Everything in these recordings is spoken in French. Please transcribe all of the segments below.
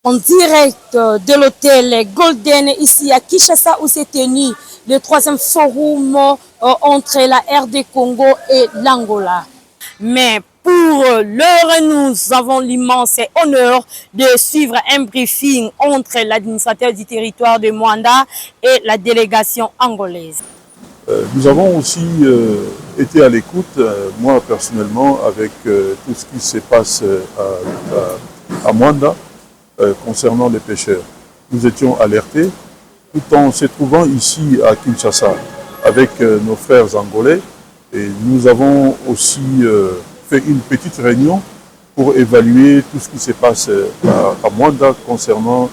En direct de l'hôtel Golden ici à Kinshasa où s'est tenu le 3e forum entre la RD Congo et l'Angola. Mais pour l'heure, nous avons l'immense honneur de suivre un briefing entre l'administrateur du territoire de Mwanda et la délégation angolaise. Nous avons aussi été à l'écoute, moi personnellement, avec tout ce qui se passe à Mwanda concernant les pêcheurs. Nous étions alertés tout en se trouvant ici à Kinshasa avec nos frères angolais et nous avons aussi fait une petite réunion pour évaluer tout ce qui se passe à Mwanda concernant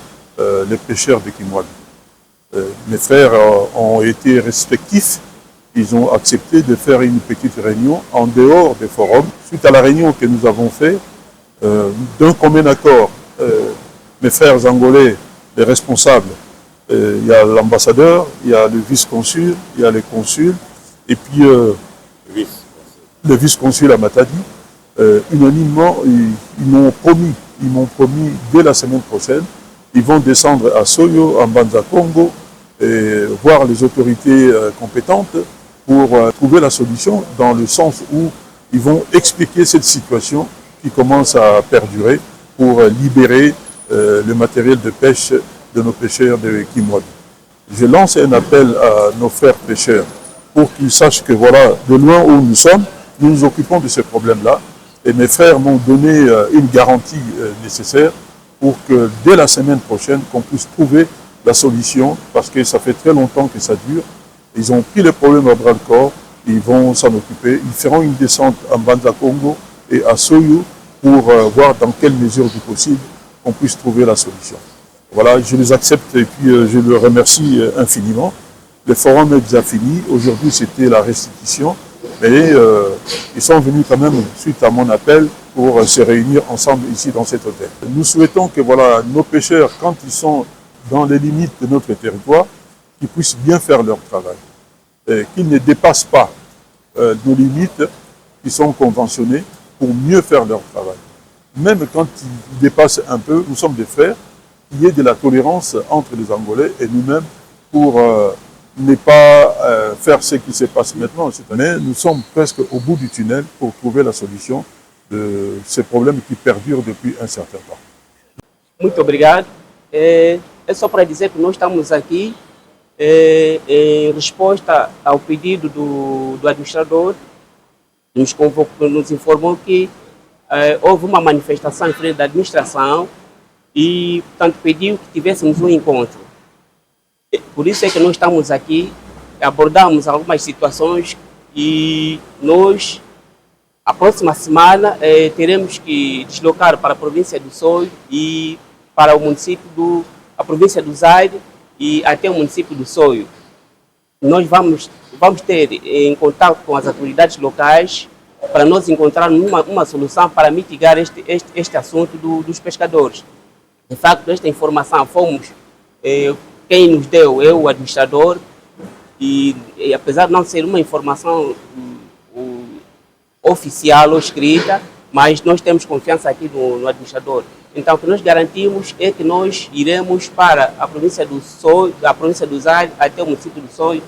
les pêcheurs de Kimwali. Mes frères ont été respectifs. Ils ont accepté de faire une petite réunion en dehors des forums. Suite à la réunion que nous avons faite, d'un commun accord, mes frères angolais, les responsables, il y a l'ambassadeur, il y a le vice-consul, il y a les consuls, et puis le vice-consul à Matadi, unanimement, ils m'ont promis dès la semaine prochaine, ils vont descendre à Soyo, en Banza Congo, et voir les autorités compétentes pour trouver la solution dans le sens où ils vont expliquer cette situation qui commence à perdurer pour libérer le matériel de pêche de nos pêcheurs de Kimwali. Je lance un appel à nos frères pêcheurs pour qu'ils sachent que voilà, de loin où nous sommes, nous nous occupons de ce problème-là et mes frères m'ont donné une garantie nécessaire pour que dès la semaine prochaine, qu'on puisse trouver la solution, parce que ça fait très longtemps que ça dure. Ils ont pris le problème à bras le corps, ils vont s'en occuper. Ils feront une descente en Banza Congo et à Soyo pour voir dans quelle mesure du possible on puisse trouver la solution. Voilà, je les accepte et puis je les remercie infiniment. Le forum est déjà fini. Aujourd'hui, c'était la restitution. Mais ils sont venus quand même, suite à mon appel, pour se réunir ensemble ici dans cet hôtel. Nous souhaitons que voilà, nos pêcheurs, quand ils sont dans les limites de notre territoire, qu'ils puissent bien faire leur travail. Qu'ils ne dépassent pas nos limites qui sont conventionnées pour mieux faire leur travail. Même quand ils dépassent un peu, nous sommes des frères, qu'il y ait de la tolérance entre les Angolais et nous-mêmes pour ne pas faire ce qui se passe maintenant. Cette année, nous sommes presque au bout du tunnel pour trouver la solution de ces problèmes qui perdurent depuis un certain temps. Muito obrigado. É só para dizer que nós estamos aqui em resposta ao pedido do administrador, nos informou que houve uma manifestação em frente da administração e, portanto, pediu que tivéssemos um encontro. Por isso é que nós estamos aqui, abordamos algumas situações e nós, a próxima semana, teremos que deslocar para a província do Soio e para o município a província do Zaire e até o município do Soio. Nós vamos ter em contato com as autoridades locais para nós encontrarmos uma solução para mitigar este assunto dos pescadores. De facto, esta informação fomos quem nos deu, o administrador, e apesar de não ser uma informação oficial ou escrita, mas nós temos confiança aqui no administrador. Então, o que nós garantimos é que nós iremos para a província do Soio, a província do Zaire, até o município do Soio,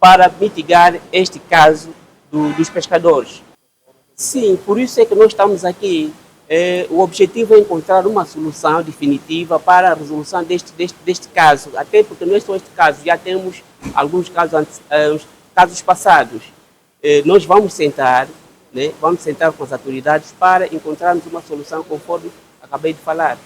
para mitigar este caso dos pescadores. Sim, por isso é que nós estamos aqui. O objetivo é encontrar uma solução definitiva para a resolução deste caso, até porque nós, neste caso, já temos alguns casos passados. Nós vamos sentar com as autoridades para encontrarmos uma solução conforme acabei de falar.